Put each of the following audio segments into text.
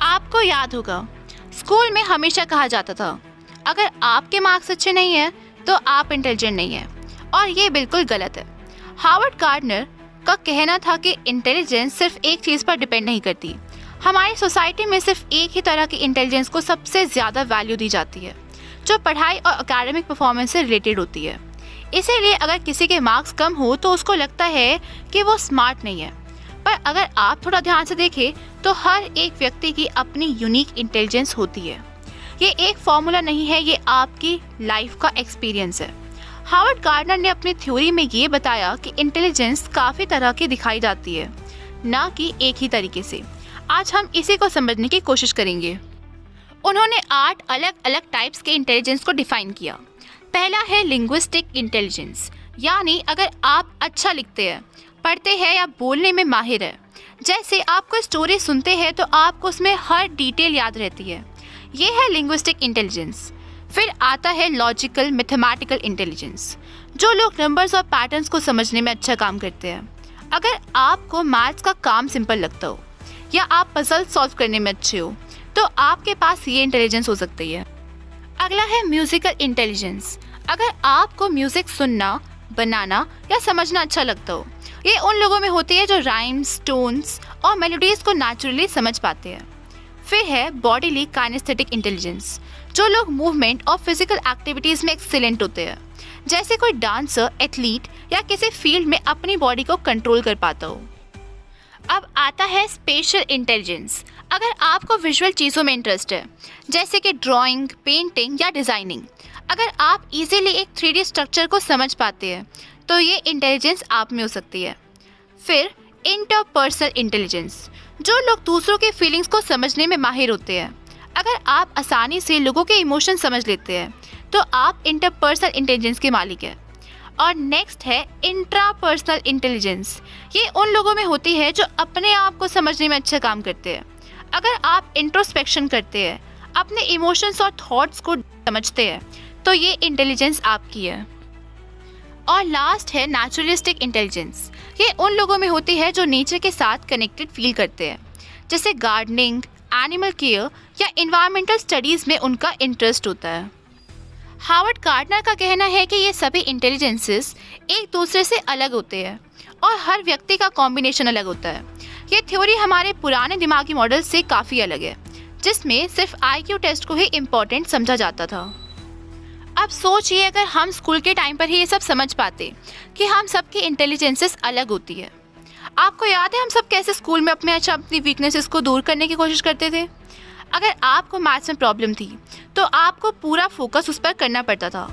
आपको याद होगा, स्कूल में हमेशा कहा जाता था, अगर आपके मार्क्स अच्छे नहीं हैं तो आप इंटेलिजेंट नहीं हैं, और ये बिल्कुल गलत है। हार्वर्ड गार्डनर का कहना था कि इंटेलिजेंस सिर्फ एक चीज़ पर डिपेंड नहीं करती। हमारी सोसाइटी में सिर्फ एक ही तरह की इंटेलिजेंस को सबसे ज़्यादा वैल्यू दी जाती है, जो पढ़ाई और एकेडमिक परफॉर्मेंस से रिलेटेड होती है। इसीलिए अगर किसी के मार्क्स कम हो तो उसको लगता है कि वो स्मार्ट नहीं है। पर अगर आप थोड़ा ध्यान से देखें तो हर एक व्यक्ति की अपनी यूनिक इंटेलिजेंस होती है। ये एक फॉर्मूला नहीं है, ये आपकी लाइफ का एक्सपीरियंस है। हार्वर्ड गार्डनर ने अपनी थ्योरी में ये बताया कि इंटेलिजेंस काफ़ी तरह की दिखाई जाती है, ना कि एक ही तरीके से। आज हम इसी को समझने की कोशिश करेंगे। उन्होंने 8 अलग अलग टाइप्स के इंटेलिजेंस को डिफाइन किया। पहला है लिंग्विस्टिक इंटेलिजेंस, यानी अगर आप अच्छा लिखते हैं, पढ़ते हैं या बोलने में माहिर है। जैसे आप कोई स्टोरी सुनते हैं तो आपको उसमें हर डिटेल याद रहती है। ये है लिंग्विस्टिक इंटेलिजेंस। फिर आता है लॉजिकल मैथमेटिकल इंटेलिजेंस, जो लोग नंबर्स और पैटर्न्स को समझने में अच्छा काम करते हैं। अगर आपको मैथ्स का काम सिंपल लगता हो या आप पजल सॉल्व करने में अच्छे हो तो आपके पास ये इंटेलिजेंस हो सकती है। अगला है म्यूजिकल इंटेलिजेंस। अगर आपको म्यूजिक सुनना, बनाना या समझना अच्छा लगता हो, ये उन लोगों में होती है जो राइम्स, टोन्स और मेलोडीज को नेचुरली समझ पाते हैं। फिर है बॉडीली काइनेस्थेटिक इंटेलिजेंस, जो लोग मूवमेंट और फिजिकल एक्टिविटीज में एक्सीलेंट होते हैं। जैसे कोई डांसर, एथलीट या किसी फील्ड में अपनी बॉडी को कंट्रोल कर पाता हो। अब आता है स्पेशल इंटेलिजेंस। अगर आपको विजुअल चीज़ों में इंटरेस्ट है, जैसे कि ड्राइंग, पेंटिंग या डिज़ाइनिंग, अगर आप इजीली एक 3D स्ट्रक्चर को समझ पाते हैं तो ये इंटेलिजेंस आप में हो सकती है। फिर इंटरपर्सनल इंटेलिजेंस, जो लोग दूसरों के फीलिंग्स को समझने में माहिर होते हैं। अगर आप आसानी से लोगों के इमोशन समझ लेते हैं तो आप इंटरपर्सनल इंटेलिजेंस के मालिक हैं। और नेक्स्ट है इंट्रापर्सनल इंटेलिजेंस। ये उन लोगों में होती है जो अपने आप को समझने में अच्छा काम करते हैं। अगर आप इंट्रोस्पेक्शन करते हैं, अपने इमोशंस और थॉट्स को समझते हैं, तो ये इंटेलिजेंस आपकी है। और लास्ट है नेचुरलिस्टिक इंटेलिजेंस। ये उन लोगों में होती है जो नेचर के साथ कनेक्टेड फील करते हैं, जैसे गार्डनिंग, एनिमल केयर या इन्वायरमेंटल स्टडीज़ में उनका इंटरेस्ट होता है। हार्वर्ड गार्डनर का कहना है कि ये सभी इंटेलिजेंसेस एक दूसरे से अलग होते हैं और हर व्यक्ति का कॉम्बिनेशन अलग होता है। ये थ्योरी हमारे पुराने दिमागी मॉडल से काफ़ी अलग है, जिसमें सिर्फ IQ टेस्ट को ही इम्पोर्टेंट समझा जाता था। अब सोचिए अगर हम स्कूल के टाइम पर ही ये सब समझ पाते कि हम सबकी इंटेलिजेंसेस अलग होती है। आपको याद है हम सब कैसे स्कूल में अपनी वीकनेसेस को दूर करने की कोशिश करते थे। अगर आपको मैथ्स में प्रॉब्लम थी तो आपको पूरा फोकस उस पर करना पड़ता था,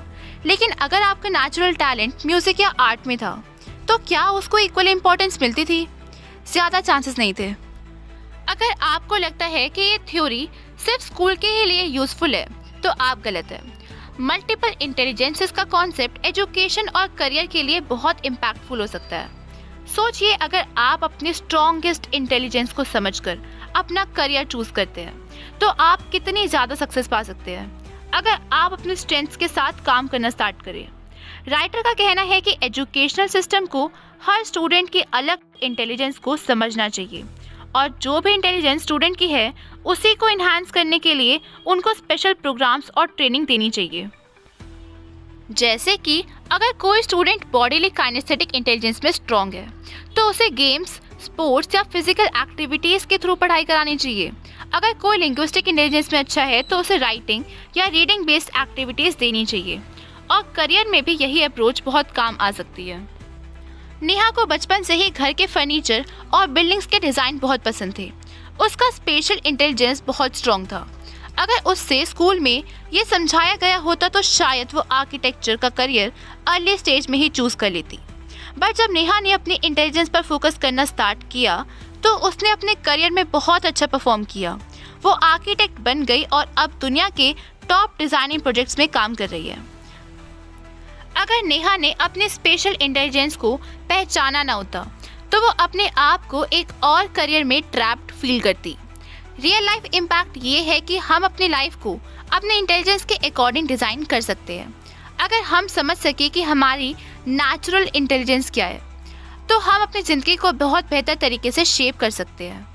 लेकिन अगर आपका नेचुरल टैलेंट म्यूज़िक या आर्ट में था तो क्या उसको इक्वल इम्पोर्टेंस मिलती थी? ज़्यादा चांसेस नहीं थे। अगर आपको लगता है कि ये थ्योरी सिर्फ स्कूल के ही लिए यूज़फुल है तो आप गलत है। मल्टीपल इंटेलिजेंसेस का कॉन्सेप्ट एजुकेशन और करियर के लिए बहुत इम्पैक्टफुल हो सकता है। सोचिए अगर आप अपनी स्ट्रॉन्गेस्ट इंटेलिजेंस को समझकर अपना करियर चूज करते हैं तो आप कितनी ज़्यादा सक्सेस पा सकते हैं अगर आप अपने स्ट्रेंथ्स के साथ काम करना स्टार्ट करें। राइटर का कहना है कि एजुकेशनल सिस्टम को हर स्टूडेंट की अलग इंटेलिजेंस को समझना चाहिए और जो भी इंटेलिजेंस स्टूडेंट की है उसी को इन्हांस करने के लिए उनको स्पेशल प्रोग्राम्स और ट्रेनिंग देनी चाहिए। जैसे कि अगर कोई स्टूडेंट बॉडीली काइनेस्थेटिक इंटेलिजेंस में स्ट्रॉन्ग है तो उसे गेम्स, स्पोर्ट्स या फिजिकल एक्टिविटीज़ के थ्रू पढ़ाई करानी चाहिए। अगर कोई लिंग्विस्टिक इंटेलिजेंस में अच्छा है तो उसे राइटिंग या रीडिंग बेस्ड एक्टिविटीज़ देनी चाहिए। और करियर में भी यही अप्रोच बहुत काम आ सकती है। नेहा को बचपन से ही घर के फर्नीचर और बिल्डिंग्स के डिज़ाइन बहुत पसंद थे। उसका स्पेशल इंटेलिजेंस बहुत स्ट्रॉन्ग था। अगर उससे स्कूल में ये समझाया गया होता तो शायद वो आर्किटेक्चर का करियर अर्ली स्टेज में ही चूज़ कर लेती। बट जब नेहा ने अपनी इंटेलिजेंस पर फोकस करना स्टार्ट किया तो उसने अपने करियर में बहुत अच्छा परफॉर्म किया। वो आर्किटेक्ट बन गई और अब दुनिया के टॉप डिज़ाइनिंग प्रोजेक्ट्स में काम कर रही है। अगर नेहा ने अपने स्पेशल इंटेलिजेंस को पहचाना ना होता तो वो अपने आप को एक और करियर में ट्रैप्ड फील करती। रियल लाइफ इम्पैक्ट ये है कि हम अपनी लाइफ को अपने इंटेलिजेंस के अकॉर्डिंग डिज़ाइन कर सकते हैं। अगर हम समझ सके कि हमारी नेचुरल इंटेलिजेंस क्या है तो हम अपनी ज़िंदगी को बहुत बेहतर तरीके से शेप कर सकते हैं।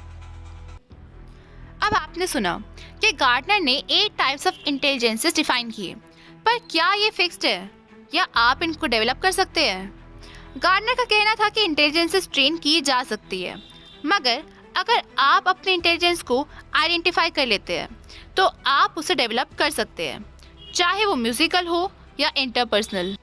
अब आपने सुना कि गार्डनर ने 8 टाइप्स ऑफ इंटेलिजेंसेस डिफाइन किए, पर क्या ये फिक्स्ड है या आप इनको डेवलप कर सकते हैं? गार्डनर का कहना था कि इंटेलिजेंसेस ट्रेन की जा सकती है, मगर अगर आप अपने इंटेलिजेंस को आइडेंटिफाई कर लेते हैं तो आप उसे डेवलप कर सकते हैं, चाहे वो म्यूजिकल हो या इंटरपर्सनल।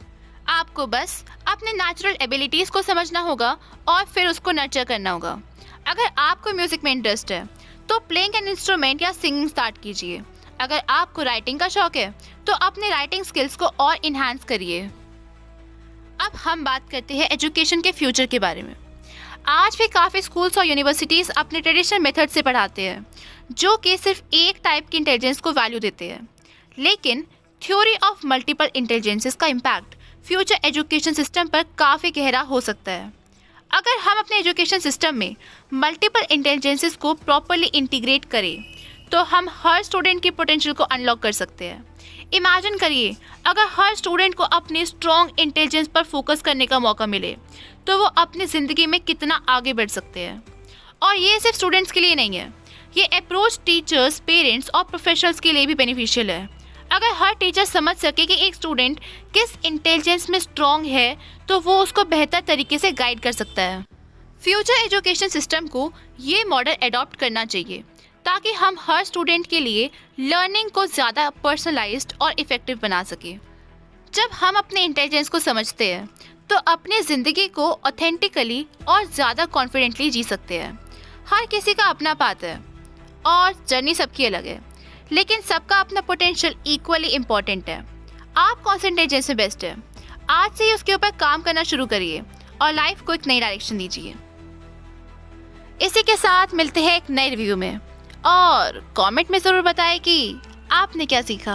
आपको बस अपने नेचुरल एबिलिटीज़ को समझना होगा और फिर उसको नर्चर करना होगा। अगर आपको म्यूजिक में इंटरेस्ट है तो प्लेइंग एन इंस्ट्रूमेंट या सिंगिंग स्टार्ट कीजिए। अगर आपको राइटिंग का शौक है तो अपने राइटिंग स्किल्स को और इन्हांस करिए। अब हम बात करते हैं एजुकेशन के फ्यूचर के बारे में। आज भी काफ़ी स्कूल्स और यूनिवर्सिटीज़ अपने ट्रेडिशनल मेथड से पढ़ाते हैं, जो कि सिर्फ एक टाइप की इंटेलिजेंस को वैल्यू देते हैं। लेकिन थ्योरी ऑफ मल्टीपल इंटेलिजेंसेस का इम्पैक्ट फ्यूचर एजुकेशन सिस्टम पर काफ़ी गहरा हो सकता है। अगर हम अपने एजुकेशन सिस्टम में मल्टीपल इंटेलिजेंसेस को प्रॉपरली इंटीग्रेट करें तो हम हर स्टूडेंट की पोटेंशियल को अनलॉक कर सकते हैं। इमेजिन करिए, अगर हर स्टूडेंट को अपनी स्ट्रॉन्ग इंटेलिजेंस पर फोकस करने का मौका मिले तो वो अपनी ज़िंदगी में कितना आगे बढ़ सकते हैं। और ये सिर्फ स्टूडेंट्स के लिए नहीं है, ये अप्रोच टीचर्स, पेरेंट्स और प्रोफेशनल्स के लिए भी बेनिफिशियल है। अगर हर टीचर समझ सके कि एक स्टूडेंट किस इंटेलिजेंस में स्ट्रॉन्ग है तो वो उसको बेहतर तरीके से गाइड कर सकता है। फ्यूचर एजुकेशन सिस्टम को ये मॉडल अडॉप्ट करना चाहिए ताकि हम हर स्टूडेंट के लिए लर्निंग को ज़्यादा पर्सनलाइज्ड और इफ़ेक्टिव बना सकें। जब हम अपने इंटेलिजेंस को समझते हैं तो अपने ज़िंदगी को ऑथेंटिकली और ज़्यादा कॉन्फिडेंटली जी सकते हैं। हर किसी का अपना पाथ है और जर्नी सबकी अलग है, लेकिन सबका अपना पोटेंशियल इक्वली इम्पॉर्टेंट है। आप कौन से इंटेलिजेंस में बेस्ट है, आज से ही उसके ऊपर काम करना शुरू करिए और लाइफ को एक नई डायरेक्शन दीजिए। इसी के साथ मिलते हैं एक नए रिव्यू में, और कमेंट में ज़रूर बताएं कि आपने क्या सीखा।